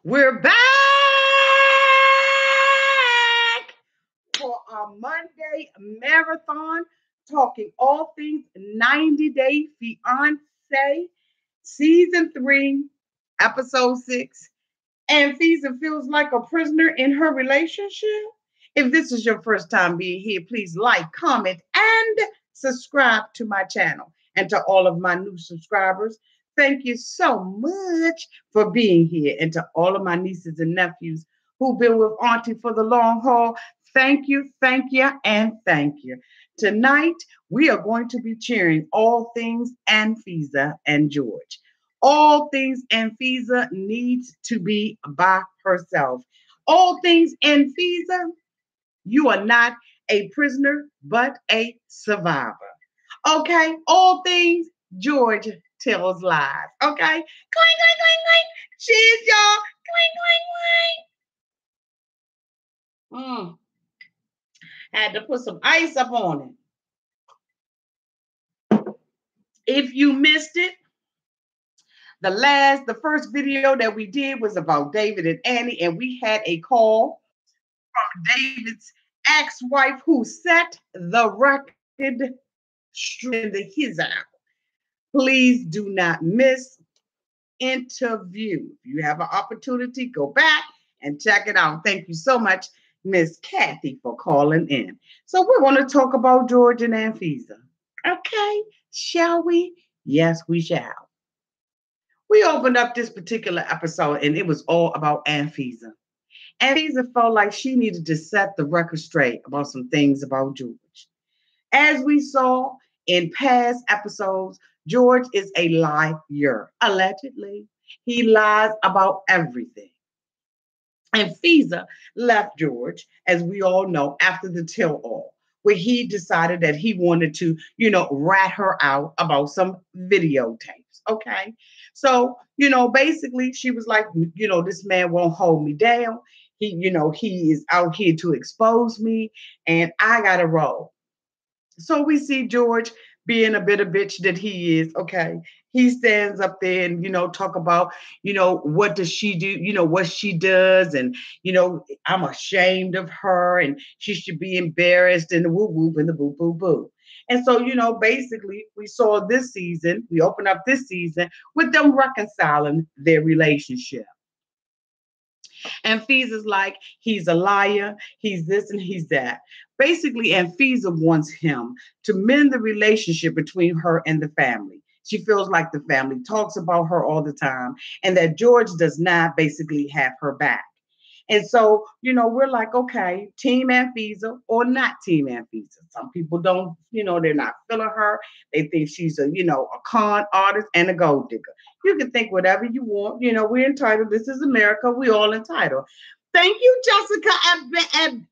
We're back for our Monday marathon, talking all things 90 Day Fiance, Season 3, Episode 6. Anfisa feels like a prisoner in her relationship. If this is your first time being here, please like, comment, and subscribe to my channel. And to all of my new subscribers, thank you so much for being here. And to all of my nieces and nephews who've been with Auntie for the long haul, thank you, and thank you. Tonight, we are going to be cheering all things Anfisa and George. All things Anfisa needs to be by herself. All things Anfisa, you are not a prisoner, but a survivor. Okay? All things George tells lies. Okay? Clang, clang, clang, clang. Cheers, y'all. Clang, clang, clang. Had to put some ice up on it. If you missed it, the first video that we did was about David and Annie, and we had a call from David's ex-wife who set the record straight in his out. Please do not miss interview. If you have an opportunity, go back and check it out. Thank you so much, Miss Kathy, for calling in. So we're going to talk about George and Anfisa. Okay, shall we? Yes, we shall. We opened up this particular episode and it was all about Anfisa. Anfisa felt like she needed to set the record straight about some things about George. As we saw in past episodes, George is a liar. Allegedly, he lies about everything. Anfisa left George, as we all know, after the tell-all, where he decided that he wanted to, rat her out about some videotapes. Okay. So, basically she was like, this man won't hold me down. He is out here to expose me and I got to roll. So we see George being a bit of bitch that he is. Okay. He stands up there and, talk about, what does she do? What she does. And, I'm ashamed of her and she should be embarrassed and the woo whoop and the boo boo boo. And so, basically we saw this season, we opened up this season with them reconciling their relationship. Anfisa's like, he's a liar, he's this and he's that. Basically, Anfisa wants him to mend the relationship between her and the family. She feels like the family talks about her all the time and that George does not basically have her back. And so, we're like, okay, Team Anfisa or not Team Anfisa. Some people don't, they're not feeling her. They think she's a con artist and a gold digger. You can think whatever you want. We're entitled. This is America. We all entitled. Thank you, Jessica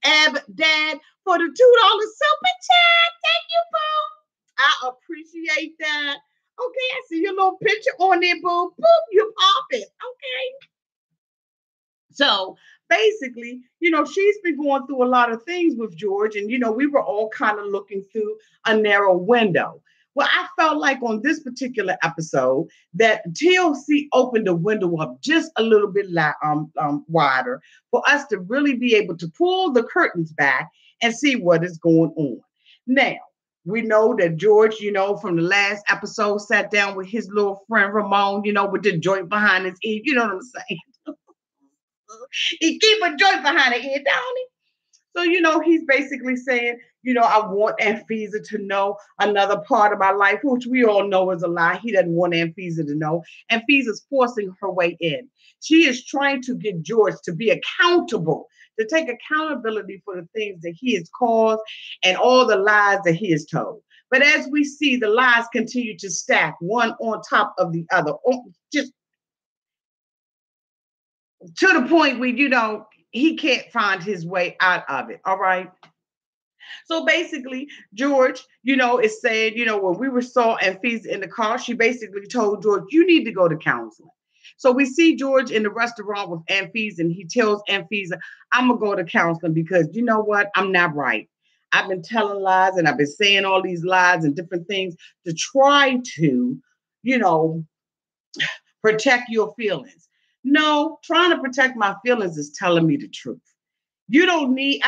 Abdad, for the $2 super chat. Thank you, boo. I appreciate that. Okay, I see your little picture on there, boo. Boop, you pop it. Okay. So basically, she's been going through a lot of things with George, and, we were all kind of looking through a narrow window. Well, I felt like on this particular episode that TLC opened the window up just a little bit wider for us to really be able to pull the curtains back and see what is going on. Now, we know that George, from the last episode, sat down with his little friend Ramon, with the joint behind his ear. You know what I'm saying? He keep a joint behind the ear, don't he? So, he's basically saying, I want Anfisa to know another part of my life, which we all know is a lie. He doesn't want Anfisa to know. Anfisa's forcing her way in. She is trying to get George to be accountable, to take accountability for the things that he has caused and all the lies that he has told. But as we see, the lies continue to stack one on top of the other, just to the point where, he can't find his way out of it. All right. So basically, George, is saying, when we saw Anfisa in the car, she basically told George, you need to go to counseling. So we see George in the restaurant with Anfisa, and he tells Anfisa, I'm going to go to counseling because you know what? I'm not right. I've been telling lies and I've been saying all these lies and different things to try to, protect your feelings. No, trying to protect my feelings is telling me the truth. I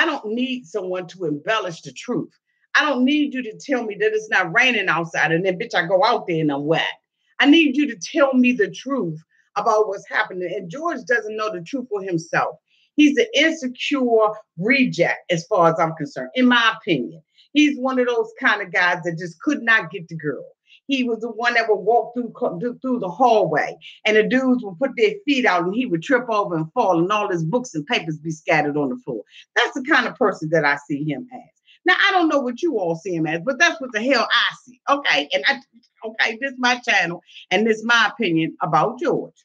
don't need someone to embellish the truth. I don't need you to tell me that it's not raining outside and then, bitch, I go out there and I'm wet. I need you to tell me the truth about what's happening. And George doesn't know the truth for himself. He's an insecure reject, as far as I'm concerned, in my opinion. He's one of those kind of guys that just could not get the girl. He was the one that would walk through the hallway, and the dudes would put their feet out, and he would trip over and fall, and all his books and papers be scattered on the floor. That's the kind of person that I see him as. Now I don't know what you all see him as, but that's what the hell I see. Okay, this is my channel, and this is my opinion about George.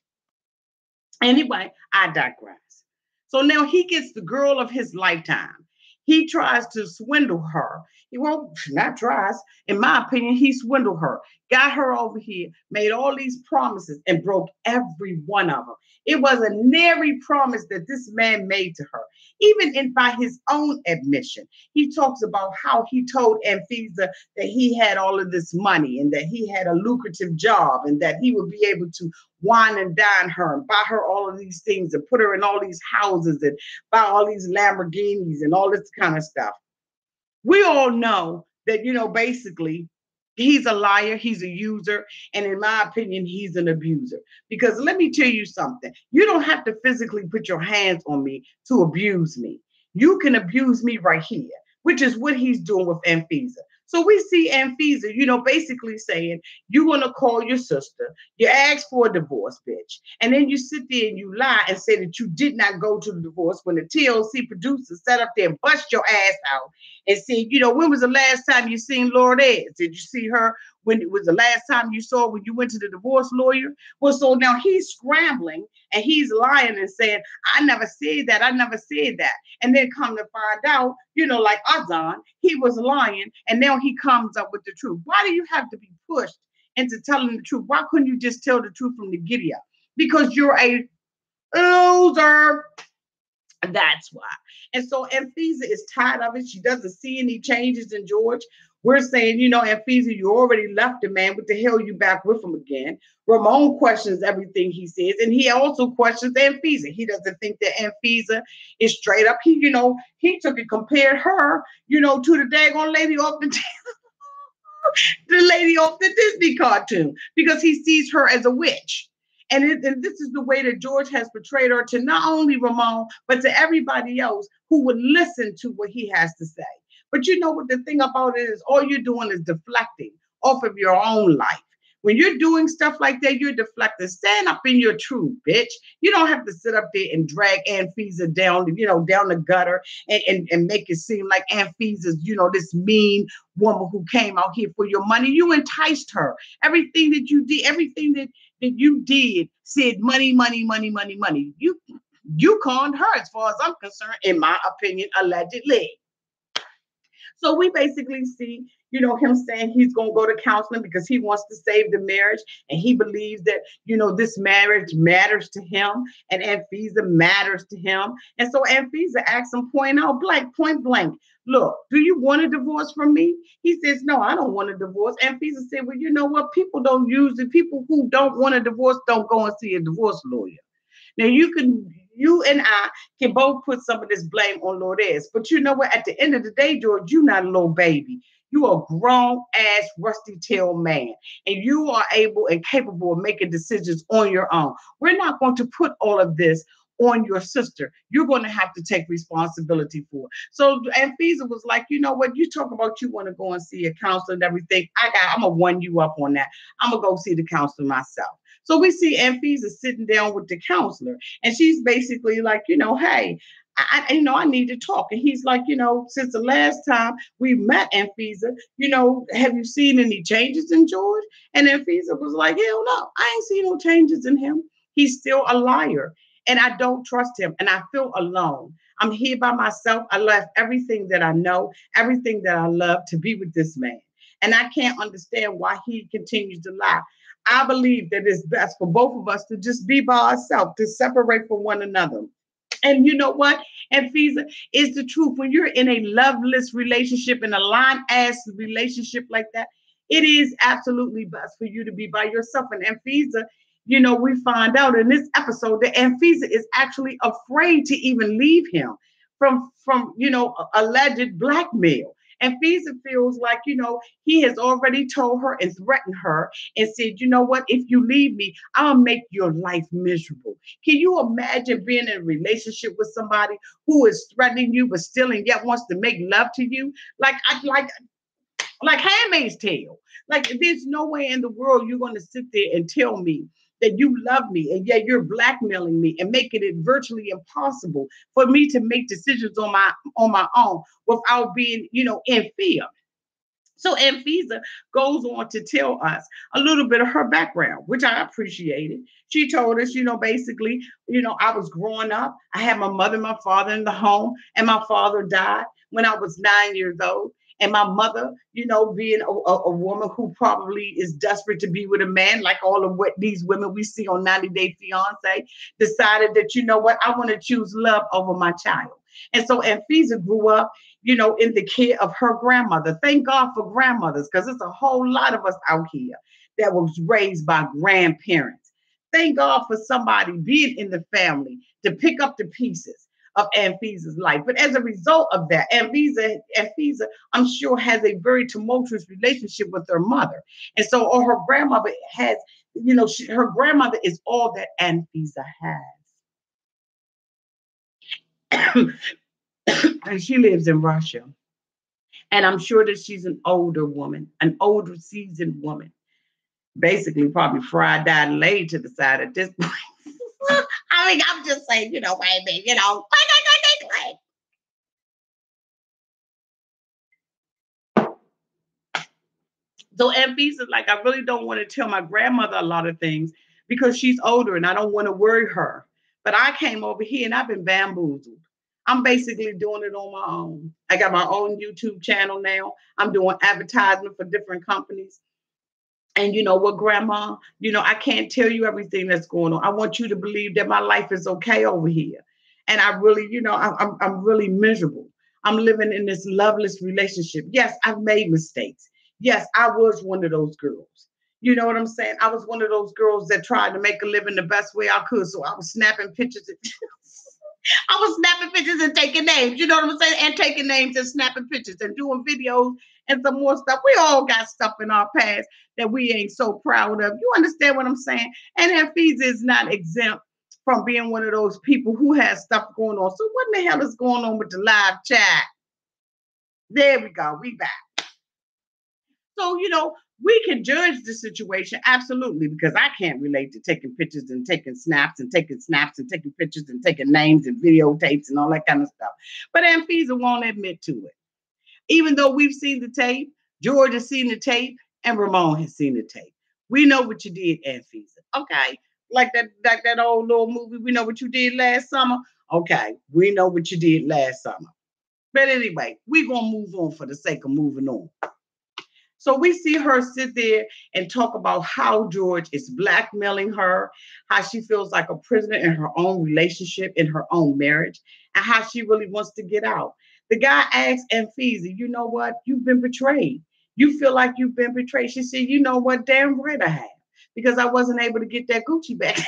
Anyway, I digress. So now he gets the girl of his lifetime. He tries to swindle her. He won't, not tries. In my opinion, he swindled her, got her over here, made all these promises, and broke every one of them. It was a nary promise that this man made to her. Even by his own admission, he talks about how he told Anfisa that he had all of this money and that he had a lucrative job and that he would be able to wine and dine her and buy her all of these things and put her in all these houses and buy all these Lamborghinis and all this kind of stuff. We all know that, basically, he's a liar, he's a user, and in my opinion, he's an abuser. Because let me tell you something. You don't have to physically put your hands on me to abuse me. You can abuse me right here, which is what he's doing with Anfisa. So we see Anfisa, basically saying, you're going to call your sister, you ask for a divorce, bitch. And then you sit there and you lie and say that you did not go to the divorce when the TLC producer sat up there and bust your ass out and said, when was the last time you seen Lourdes? Did you see her when it was the last time you saw when you went to the divorce lawyer? Well, so now he's scrambling and he's lying and saying, I never said that. I never said that. And then come to find out, like Azan, he was lying. And now he comes up with the truth. Why do you have to be pushed into telling the truth? Why couldn't you just tell the truth from the giddy up? Because you're a loser. That's why. And so Anfisa is tired of it. She doesn't see any changes in George. We're saying, Anfisa, you already left the man. What the hell you back with him again? Ramon questions everything he says, and he also questions Anfisa. He doesn't think that Anfisa is straight up. He took and compared her, to the daggone lady off the lady off the Disney cartoon because he sees her as a witch. And this is the way that George has portrayed her to not only Ramon, but to everybody else who would listen to what he has to say. But you know what the thing about it is, all you're doing is deflecting off of your own life. When you're doing stuff like that, you're deflecting. Stand up in your truth, bitch. You don't have to sit up there and drag Anfisa down, down the gutter and make it seem like Anfisa's, this mean woman who came out here for your money. You enticed her. Everything that you did, everything that you did said money, money, money, money, money. You conned her, as far as I'm concerned, in my opinion, allegedly. So we basically see, him saying he's going to go to counseling because he wants to save the marriage. And he believes that, this marriage matters to him and Anfisa matters to him. And so Anfisa asks him point blank, look, do you want a divorce from me? He says, no, I don't want a divorce. Anfisa said, well, you know what? People who don't want a divorce don't go and see a divorce lawyer. Now you and I can both put some of this blame on Lourdes, but you know what? At the end of the day, George, you're not a little baby. You are a grown ass, rusty tail man, and you are able and capable of making decisions on your own. We're not going to put all of this on your sister. You're going to have to take responsibility for it. So Anfisa was like, you know what? You talk about you want to go and see a counselor and everything. I'm going to one you up on that. I'm going to go see the counselor myself. So we see Anfisa sitting down with the counselor, and she's basically like, hey, I need to talk. And he's like, since the last time we met, Anfisa, have you seen any changes in George? And Anfisa was like, hell no, I ain't seen no changes in him. He's still a liar. And I don't trust him. And I feel alone. I'm here by myself. I left everything that I know, everything that I love to be with this man. And I can't understand why he continues to lie. I believe that it's best for both of us to just be by ourselves, to separate from one another. And you know what? Anfisa, is the truth. When you're in a loveless relationship, in a line-ass relationship like that, it is absolutely best for you to be by yourself. And Anfisa We find out in this episode that Anfisa is actually afraid to even leave him from alleged blackmail. Anfisa feels like, he has already told her and threatened her and said, you know what, if you leave me, I'll make your life miserable. Can you imagine being in a relationship with somebody who is threatening you but still and yet wants to make love to you? Like Handmaid's Tale. Like, there's no way in the world you're going to sit there and tell me that you love me, and yet you're blackmailing me and making it virtually impossible for me to make decisions on my own without being, in fear. So Anfisa goes on to tell us a little bit of her background, which I appreciated. She told us, basically, I was growing up. I had my mother and my father in the home, and my father died when I was 9 years old. And my mother, being a woman who probably is desperate to be with a man, like all of what these women we see on 90 Day Fiance, decided that, you know what, I want to choose love over my child. And so Anfisa grew up, in the care of her grandmother. Thank God for grandmothers, because there's a whole lot of us out here that was raised by grandparents. Thank God for somebody being in the family to pick up the pieces of Anfisa's life. But as a result of that, Anfisa, I'm sure, has a very tumultuous relationship with her mother. And so, or her grandmother has, her grandmother is all that Anfisa has. And she lives in Russia. And I'm sure that she's an older woman, an older seasoned woman. Basically, probably fried, dyed, and laid to the side at this point. I mean, I'm just saying, wait a minute, So Anfisa's like, I really don't want to tell my grandmother a lot of things because she's older and I don't want to worry her. But I came over here and I've been bamboozled. I'm basically doing it on my own. I got my own YouTube channel now. I'm doing advertisement for different companies. And you know what, Grandma? I can't tell you everything that's going on. I want you to believe that my life is okay over here. And I really, I'm really miserable. I'm living in this loveless relationship. Yes, I've made mistakes. Yes, I was one of those girls. You know what I'm saying? I was one of those girls that tried to make a living the best way I could. So I was snapping pictures. I was snapping pictures and taking names. You know what I'm saying? And taking names and snapping pictures and doing videos and some more stuff. We all got stuff in our past that we ain't so proud of. You understand what I'm saying? And Anfisa is not exempt from being one of those people who has stuff going on. So what in the hell is going on with the live chat? There we go. We back. So, we can judge the situation, absolutely, because I can't relate to taking pictures and taking snaps and taking snaps and taking pictures and taking names and videotapes and all that kind of stuff. But Anfisa won't admit to it. Even though we've seen the tape, George has seen the tape, and Ramon has seen the tape. We know what you did, Anfisa. Okay. Like that old little movie, we know what you did last summer. Okay, we know what you did last summer. But anyway, we're going to move on for the sake of moving on. So we see her sit there and talk about how George is blackmailing her, how she feels like a prisoner in her own relationship, in her own marriage, and how she really wants to get out. The guy asks Anfisa, you know what? You've been betrayed. You feel like you've been betrayed. She said, you know what? Damn right I have. Because I wasn't able to get that Gucci back.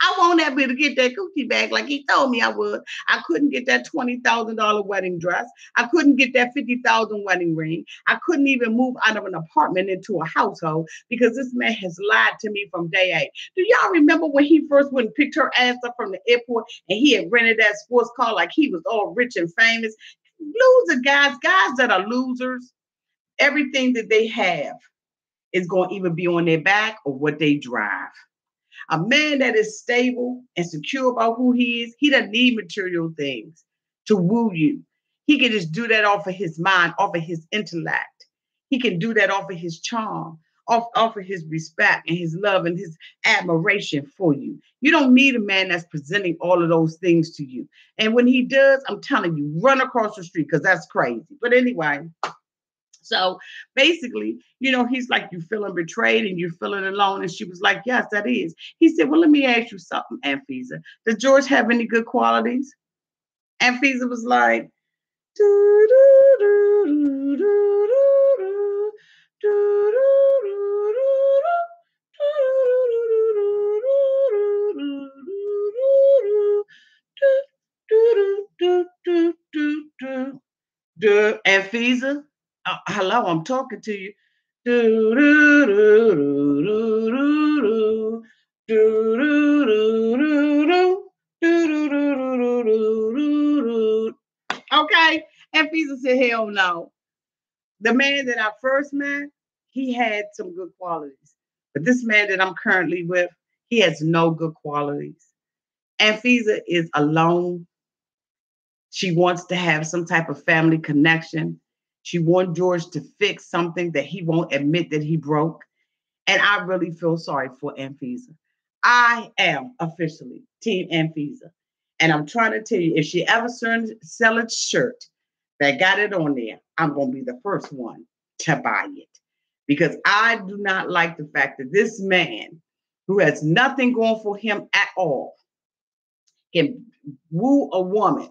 I won't be able to get that Gucci bag like he told me I would. I couldn't get that $20,000 wedding dress. I couldn't get that $50,000 wedding ring. I couldn't even move out of an apartment into a household because this man has lied to me from day 8. Do y'all remember when he first went and picked her ass up from the airport and he had rented that sports car like he was all rich and famous? Loser guys that are losers, everything that they have is going to either be on their back or what they drive. A man that is stable and secure about who he is, he doesn't need material things to woo you. He can just do that off of his mind, off of his intellect. He can do that off of his charm, off of his respect and his love and his admiration for you. You don't need a man that's presenting all of those things to you. And when he does, I'm telling you, run across the street because that's crazy. But anyway, so basically, he's like, you feeling betrayed and you're feeling alone. And she was like, yes, that is. He said, well, let me ask you something, Anfisa. Does George have any good qualities? Anfisa was like, Anfisa, hello, I'm talking to you. Do, do, do, do, do, do, do, do, do, do, do, do, do, do, do, do, do. Okay, Anfisa said, hell no. The man that I first met, he had some good qualities. But this man that I'm currently with, he has no good qualities. Anfisa is alone. She wants to have some type of family connection. She wants George to fix something that he won't admit that he broke. And I really feel sorry for Anfisa. I am officially Team Anfisa. And I'm trying to tell you, if she ever sell a shirt that got it on there, I'm going to be the first one to buy it. Because I do not like the fact that this man, who has nothing going for him at all, can woo a woman,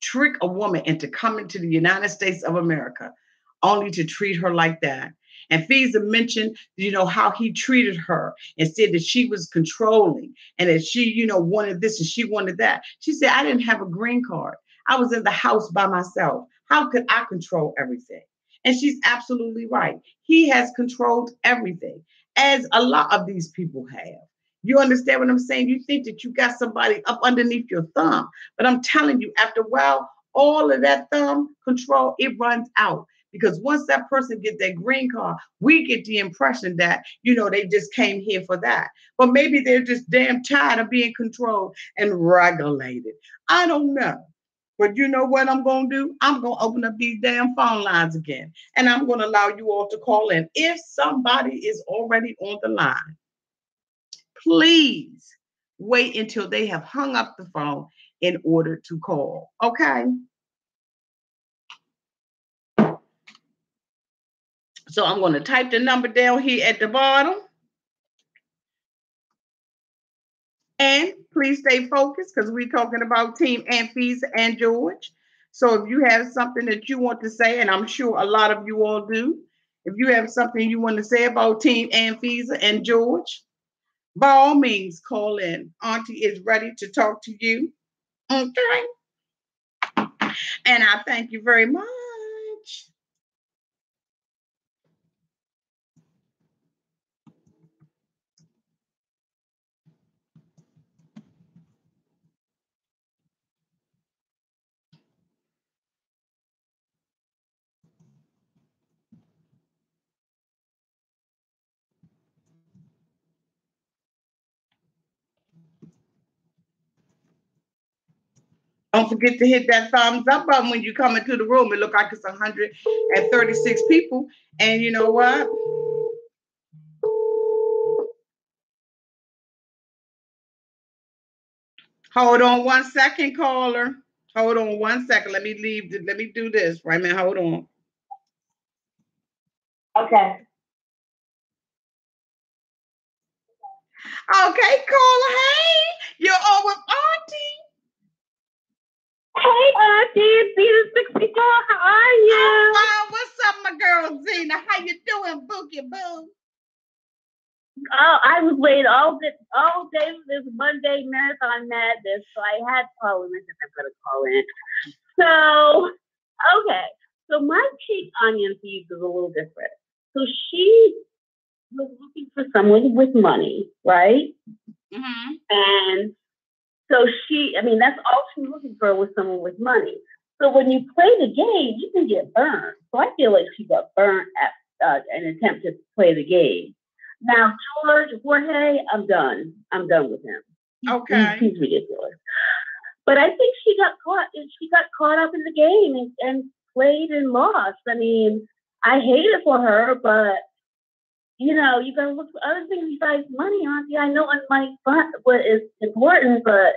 trick a woman into coming to the United States of America only to treat her like that. And Fisa mentioned, how he treated her and said that she was controlling and that she, wanted this and she wanted that. She said, I didn't have a green card. I was in the house by myself. How could I control everything? And she's absolutely right. He has controlled everything, as a lot of these people have. You understand what I'm saying? You think that you got somebody up underneath your thumb, but I'm telling you, after a while, all of that thumb control, it runs out. Because once that person gets that green card, we get the impression that, they just came here for that. But maybe they're just damn tired of being controlled and regulated. I don't know. But you know what I'm going to do? I'm going to open up these damn phone lines again. And I'm going to allow you all to call in. If somebody is already on the line, please wait until they have hung up the phone in order to call. Okay? So I'm going to type the number down here at the bottom. And please stay focused because we're talking about Team Anfisa and George. So if you have something that you want to say, and I'm sure a lot of you all do, if you have something you want to say about Team Anfisa and George, by all means, call in. Auntie is ready to talk to you. Okay. And I thank you very much. Don't forget to hit that thumbs up button when you come into the room. It looks like it's 136 people. And you know what? Hold on 1 second, caller. Hold on 1 second. Let me leave. Let me do this. Right, man. Hold on. Okay. Okay, caller. Hey, you're on with Auntie. Hey, Auntie, Zena64. How are you? Oh, what's up, my girl Zena? How you doing, Bookie Boo? Oh, I was waiting all day for this Monday Marathon Madness, so I had to call in. I'm going to call in. So, okay. So my take on Anfisa is a little different. So she was looking for someone with money, right? Mm-hmm. And so that's all she was looking for was someone with money. So when you play the game, you can get burned. So I feel like she got burned at an attempt to play the game. Now, Jorge, I'm done. I'm done with him. Okay. He's ridiculous. But I think she got caught up in the game and played and lost. I mean, I hate it for her, but you got to look for other things besides money, Auntie. I know money what is important, but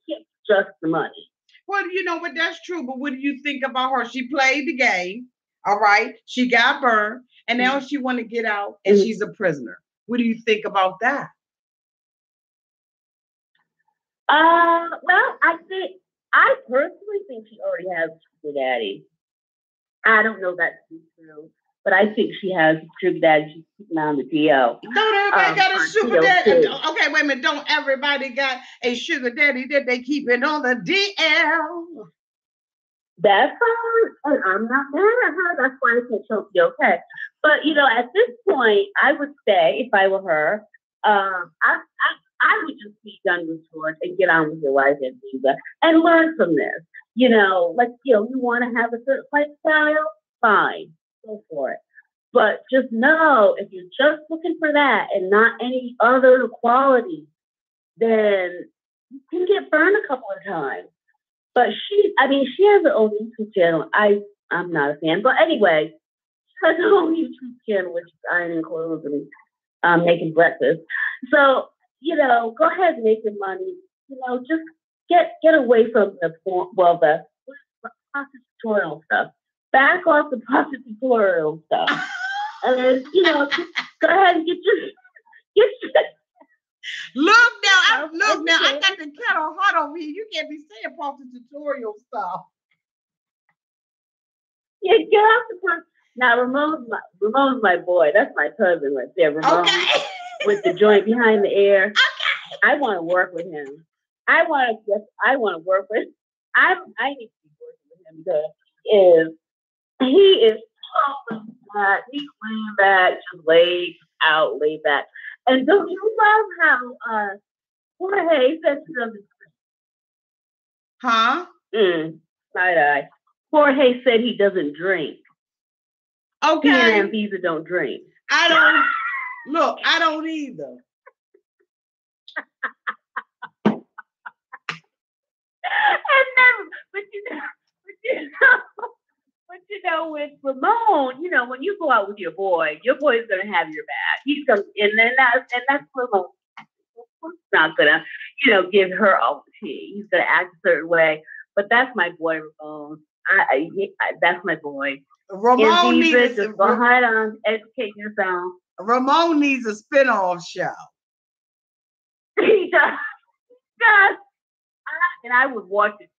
it's just the money. Well, you know what? That's true. But what do you think about her? She played the game. All right. She got burned. And now she want to get out and she's a prisoner. What do you think about that? Well, I personally think she already has a sugar daddy. I don't know that to be true, but I think she has a sugar daddy. She's keeping on the DL. Don't everybody got a sugar daddy? Okay, wait a minute. Don't everybody got a sugar daddy that they keep it on the DL? That's fine. And I'm not mad at her. That's why I said she'll be okay. But at this point, I would say if I were her, I would just be done with George and get on with your life, Anfisa, and learn from this. You want to have a certain lifestyle, fine, go for it. But just know if you're just looking for that and not any other qualities, then you can get burned a couple of times. But she has her own YouTube channel. I'm not a fan. But anyway, she has her own YouTube channel, which is ironing clothes and making breakfast. So, go ahead and make your money. Just get away from the prostitutorial stuff. Back off the prostitutorial stuff. And then, just go ahead and get your Look now, I got the kettle hot over here. You can't be saying prostitutorial stuff. Yeah, get off the front. Now Ramon's my boy. That's my cousin right there. Ramon with the joint behind the ear. Okay. I want to work with him. I want to work with. I need to be working with him because he is so bad. He's laying back, just laid back. And don't you love how Jorge said to them? Huh? Side-eye. Jorge said he doesn't drink. Okay. He and Anfisa don't drink. I don't either. But with Ramon, when you go out with your boy's gonna have your back. He's gonna, and that's Ramon. He's not gonna, give her all the tea. He's gonna act a certain way. But that's my boy, Ramon. That's my boy. Ramon needs to go ahead on educate yourself. Ramon needs a spinoff show. He does. And I would watch it.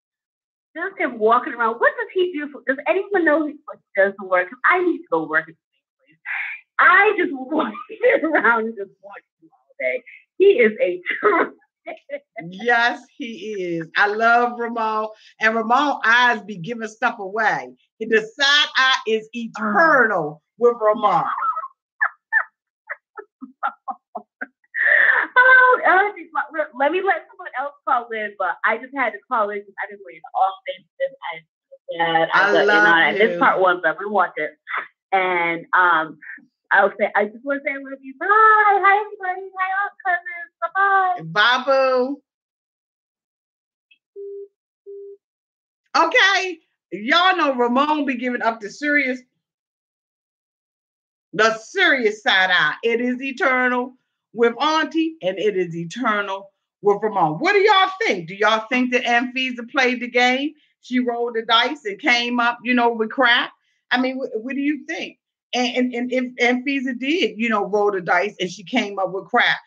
Just him walking around. What does he do? Does anyone know what he does for work? I need to go work at the same place. I just walk around and just watch him all day. He is a Yes, he is. I love Ramon. And Ramon's eyes be giving stuff away. The side eye is eternal with Ramon. Let me let someone else call in, but I just had to call in because I didn't wait all day. I love you. This part one, but I'm gonna watch it. And I'll say I just want to say I love you. Bye. Hi everybody. Hi all cousins. Bye bye. Bye boo. Okay, y'all know Ramon be giving up the serious side eye. It is eternal with Auntie, and it is eternal with Ramon. What do y'all think? Do y'all think that Anfisa played the game? She rolled the dice and came up, with crap? I mean, what do you think? And if Anfisa did, roll the dice and she came up with crap,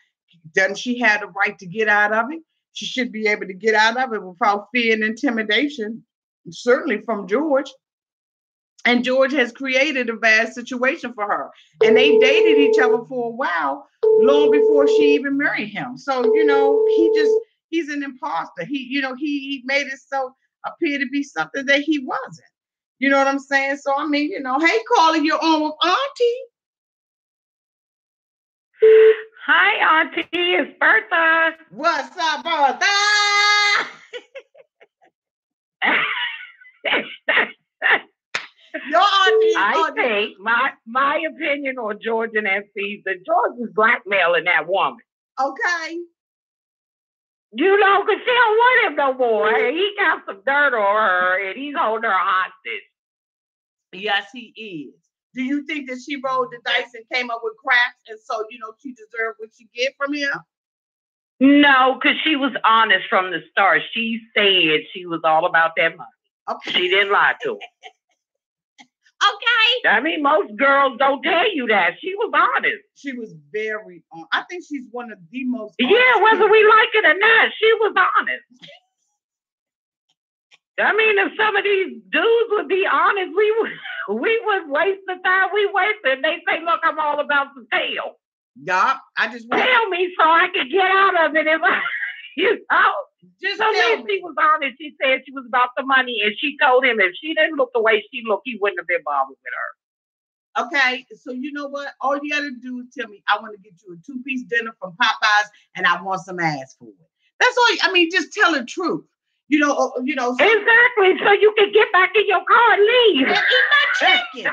doesn't she have the right to get out of it? She should be able to get out of it without fear and intimidation, certainly from George. And George has created a bad situation for her. And they dated each other for a while, long before she even married him. So, he's an imposter. He made it so appear to be something that he wasn't. You know what I'm saying? So, I mean, hey, calling your own with Auntie. Hi, Auntie. It's Bertha. What's up, Bertha? Your auntie. I think my opinion on George and Anfisa, George is blackmailing that woman. Okay. Because she don't want him no more. He got some dirt on her and he's holding her hostage. Yes, he is. Do you think that she rolled the dice and came up with craps and so, she deserved what she get from him? No, because she was honest from the start. She said she was all about that money. Okay. She didn't lie to him. Okay. I mean, most girls don't tell you that. She was honest. She was very honest. I think she's one of the most honest. Yeah, whether we like it or not, she was honest. I mean, if some of these dudes would be honest, we would waste the time we wasted. They say, look, I'm all about the tail. Yeah, I just tell me so I can get out of it if I, Just so then she was honest. She said she was about the money, and she told him if she didn't look the way she looked, he wouldn't have been bothered with her. Okay, so you know what? All you gotta do is tell me I want to get you a 2-piece dinner from Popeyes, and I want some ass for it. That's all. I mean, just tell the truth. So, exactly. So you can get back in your car and leave and eat my chicken,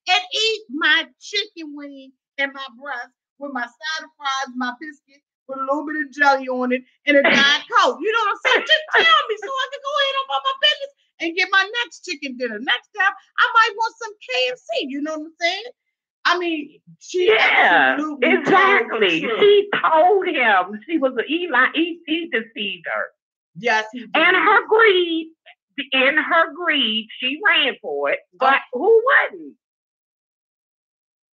and eat my chicken wing and my breast with my side of fries, my biscuit with a little bit of jelly on it, and a Diet Coke. You know what I'm saying? Just tell me so I can go ahead about my business and get my next chicken dinner. Next time, I might want some KFC. You know what I'm saying? I mean, she exactly. She told him she was he deceived her. Yes, he did. And in her greed, she ran for it. But who wouldn't?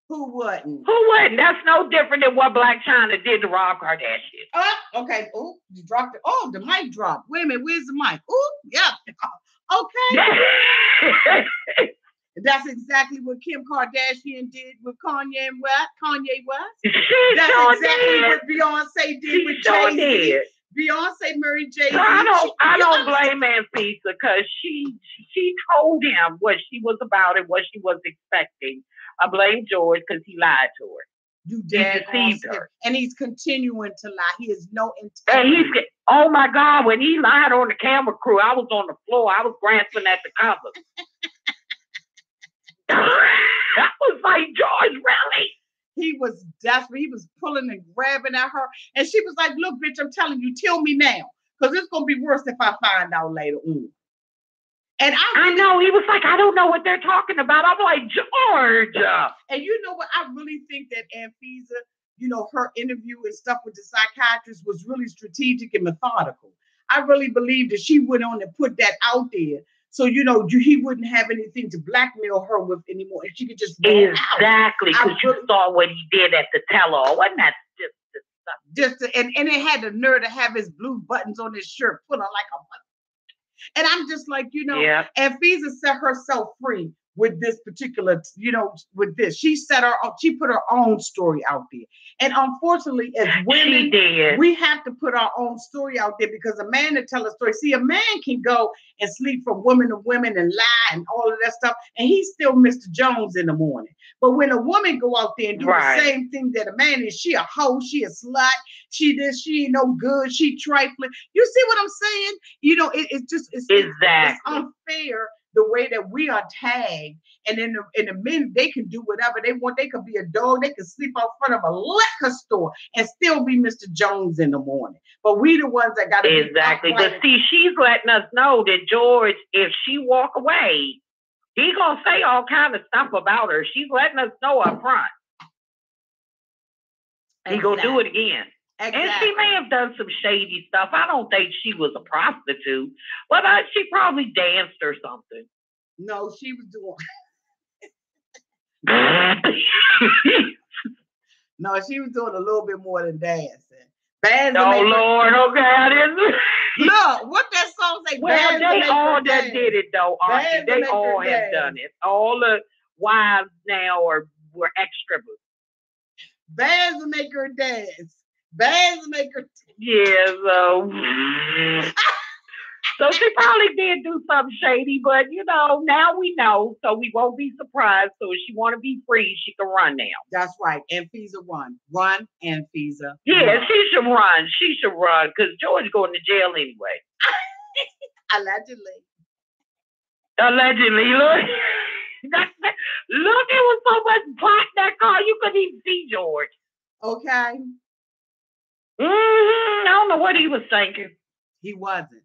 Who wouldn't? Who wouldn't? That's no different than what Black China did to Rob Kardashian. Okay. Oh, you dropped it. Oh, the mic dropped. Wait a minute. Where's the mic? Oh, yeah. Okay. That's exactly what Kim Kardashian did with Kanye West. That's exactly what Beyonce did with Jay-Z. Beyonce married Jay-Z. I don't blame Anfisa because she told him what she was about and what she was expecting. I blame George because he lied to her. You deceived her. And he's continuing to lie. He has no integrity. And oh my God, when he lied on the camera crew, I was on the floor. I was grasping at the covers. I was like, George, really? He was desperate. He was pulling and grabbing at her. And she was like, look, bitch, I'm telling you, tell me now. Because it's going to be worse if I find out later on. And I know. He was like, I don't know what they're talking about. I'm like, George. And you know what? I really think that Anfisa, her interview and stuff with the psychiatrist was really strategic and methodical. I really believe that she went on and put that out there. So, he wouldn't have anything to blackmail her with anymore. And she could just roll out. Exactly. Because you saw what he did at the tell-all. Wasn't that and it had the nerve to have his blue buttons on his shirt, put on like a button. And I'm just like, Anfisa set herself free with this particular, with this. She put her own story out there. And unfortunately, as women, we have to put our own story out there because a man to tell a story. See, a man can go and sleep from woman to women and lie and all of that stuff, and he's still Mr. Jones in the morning. But when a woman go out there and do the same thing that a man is, she a hoe, she a slut, she ain't no good, she trifling. You see what I'm saying? It's unfair the way that we are tagged. And in the men, they can do whatever they want. They could be a dog. They could sleep out front of a liquor store and still be Mr. Jones in the morning. But we the ones that got to exactly. But see, she's letting us know that George, if she walk away, he gonna say all kind of stuff about her. She's letting us know up front. He gonna do it again. Exactly. And she may have done some shady stuff. I don't think she was a prostitute, but she probably danced or something. No, she was doing. No, she was doing a little bit more than dancing. Lord, okay, I didn't. Look, what that song say? Well, they all that did it though, Auntie. They all have done it. All the wives now were extra. Bands to make her dance. Bands to make her. Yeah, so she probably did do something shady, but now we know, so we won't be surprised. So if she want to be free, she can run now. That's right. Anfisa run, Anfisa. Yeah, she should run. She should run because George going to jail anyway. Allegedly. Look, it was so much pot in that car you couldn't even see George. Okay. I don't know what he was thinking. He wasn't.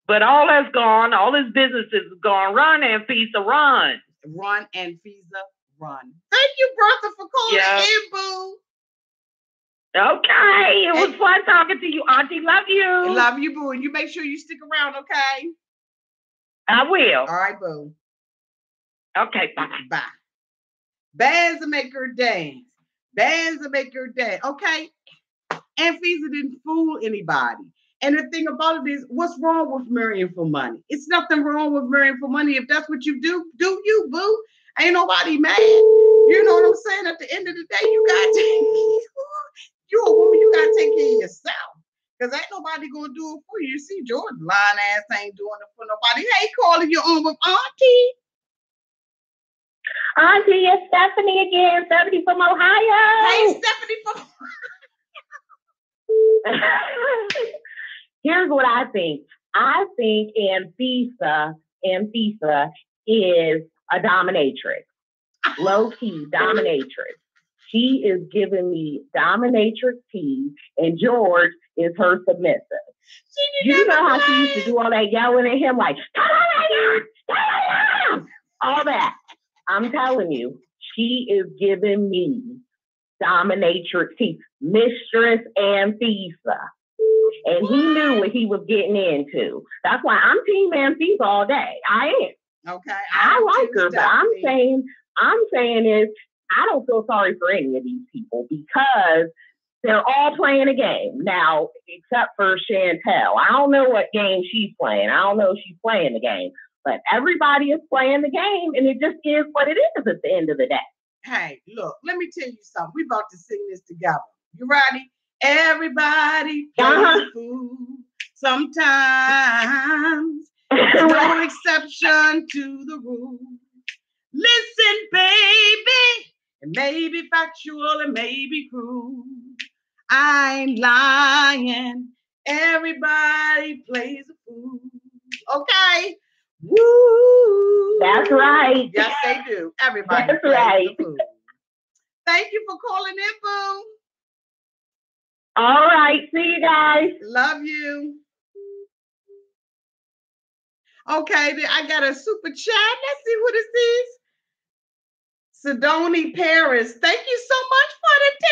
But all that's gone. All his business is gone. Run, Anfisa, run. Run, Anfisa, run. Thank you, Bertha, for calling in, boo. Okay. It was fun talking to you, Auntie. Love you. Love you, boo. And you make sure you stick around, okay? I will. All right, boo. Okay, bye. Bye. Bands to make her dance. Bands to make her dance. Okay? Anfisa didn't fool anybody. And the thing about it is, what's wrong with marrying for money? It's nothing wrong with marrying for money. If that's what you do you, boo. Ain't nobody mad. You know what I'm saying? At the end of the day, you a woman, you gotta take care of yourself. Because ain't nobody nobody gonna do it for you. You see, George lying ass ain't doing it for nobody. Hey, calling your own with auntie. Auntie, it's Stephanie again. Stephanie from Ohio. Hey, Stephanie from. Here's what I think. I think Anfisa is a dominatrix. Low-key dominatrix. She is giving me dominatrix tea, and George is her submissive. You know how she used to do all that yelling at him, like, all that. I'm telling you, she is giving me dominatrix tea. Mistress Anfisa. And he knew what he was getting into. That's why I'm team Anfisa all day. I am. Okay. I like her, but I'm saying is I don't feel sorry for any of these people because they're all playing a game now, except for Chantel. I don't know what game she's playing. I don't know if she's playing the game, but everybody is playing the game, and it just is what it is at the end of the day. Hey, look, let me tell you something. We're about to sing this together. You ready? Everybody plays fool sometimes. There's no exception to the rule. Listen, baby, it may be factual, it may be cruel. I ain't lying. Everybody plays a fool. Okay? Woo! That's right. Yes, they do. Everybody That's plays right. a fool. Thank you for calling in, boo. All right. See you guys. Love you. Okay, I got a super chat. Let's see who this is. Sidoni Paris. Thank you so much for the $10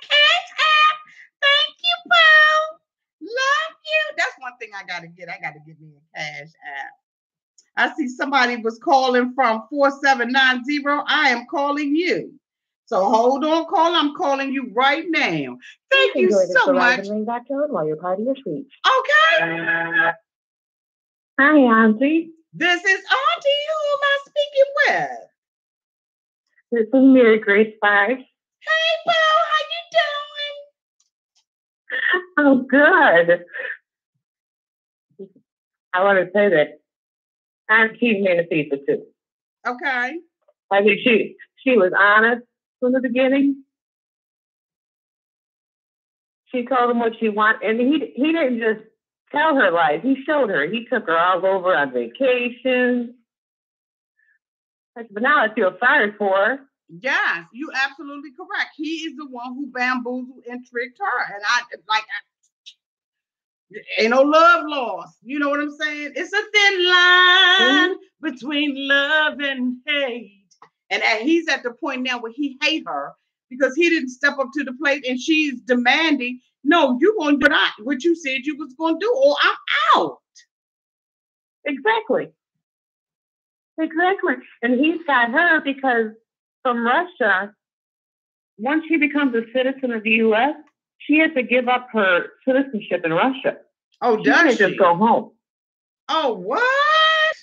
cash app. Thank you, Paul. Love you. That's one thing I gotta get. I gotta get me a cash app. I see somebody was calling from 4790. I am calling you. So hold on, call. I'm calling you right now. Thank you so much. While your party is reached. Okay. Hi, Auntie. This is Auntie. Who am I speaking with? This is Mary Grace Sparks. Hey, Paul. How you doing? Oh, good. I want to say that I'm keeping Anfisa too. Okay. I think she was honest from the beginning. She told him what she wanted, and he didn't just tell her lies. He showed her. He took her all over on vacations. But now I feel sorry for her. Yes, you absolutely correct. He is the one who bamboozled and tricked her, and ain't no love lost. You know what I'm saying? It's a thin line between love and hate. And he's at the point now where he hate her because he didn't step up to the plate, and she's demanding, no, you're going to do what you said you was going to do, or I'm out. Exactly. And he's got her because from Russia, once she becomes a citizen of the U.S., she has to give up her citizenship in Russia. Oh, does she? Just go home. Oh, what?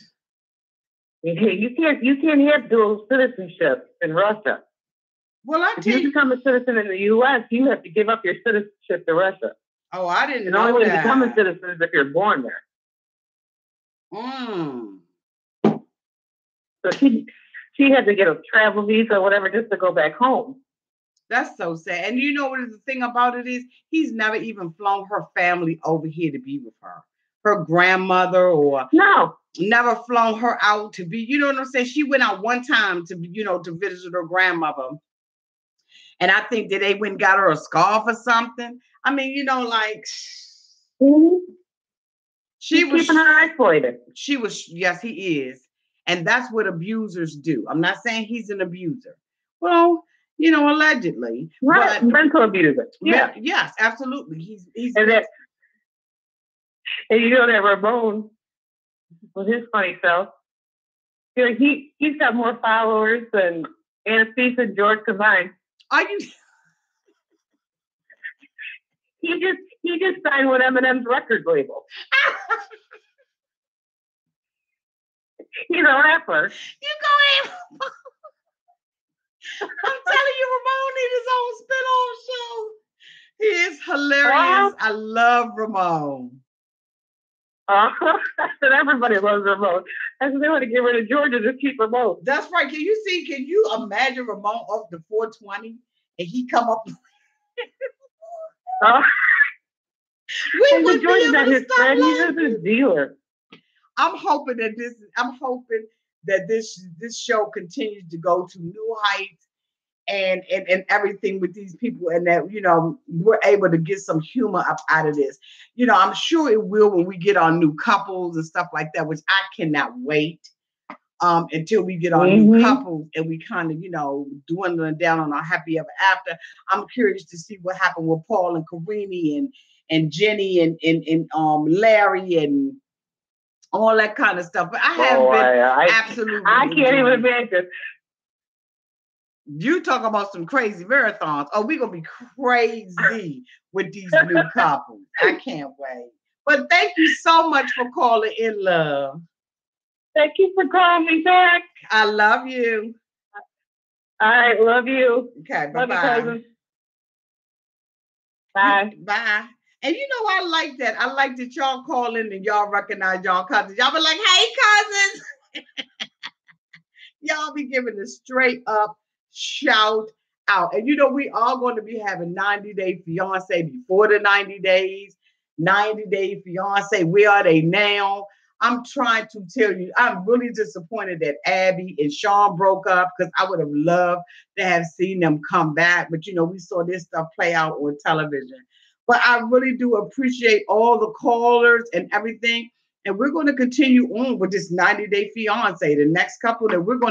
You can't have dual citizenship in Russia. Well, if you become a citizen in the U.S., you have to give up your citizenship to Russia. Oh, I didn't know that. The only way to become a that. citizen is if you're born there. So she had to get a travel visa or whatever just to go back home. That's so sad. And you know what the thing about it is? He's never even flown her family over here to be with her. Her grandmother or never flown her out to be, you know what I'm saying? She went out one time to, to visit her grandmother. And I think that they went and got her a scarf or something. I mean, she was keeping her isolated. She was, yes, he is. And that's what abusers do. I'm not saying he's an abuser. Well, allegedly. Right, but mental abuser. Yeah. Yes, absolutely. He's and you know that Ramon, with his funny self, he's got more followers than Anfisa and George combined. Are you? He just signed with Eminem's record label. He's a rapper. You go ahead. I'm telling you, Ramon needs his own spin-off show. He is hilarious. I love Ramon. And everybody loves Ramon. And so they want to get rid of Georgia to keep Ramon. That's right. Can you imagine Ramon off the 420 and he come up? We would be able to stop laughing. He's a dealer. I'm hoping that this show continues to go to new heights and everything with these people, and that we're able to get some humor up out of this. I'm sure it will when we get on new couples and stuff like that, which I cannot wait until we get on new couples and we kind of dwindling down on our happy ever after. I'm curious to see what happened with Paul and Karini and Jenny and Larry and all that kind of stuff. But I have been absolutely. I can't even imagine. You talk about some crazy marathons. Oh, we're going to be crazy with these new couples. I can't wait. But thank you so much for calling in, love. Thank you for calling me back. I love you. All right, love you. Okay, bye-bye. Bye. Bye. And I like that. I like that y'all call in and y'all recognize y'all cousins. Y'all be like, hey, cousins. Y'all be giving a straight up shout out. And we are going to be having 90-day fiance before the 90 days, 90-day fiance. Where are they now? I'm trying to tell you, I'm really disappointed that Abby and Sean broke up, because I would have loved to have seen them come back. But, we saw this stuff play out on television. But I really do appreciate all the callers and everything. And we're going to continue on with this 90-day fiance. The next couple that we're going to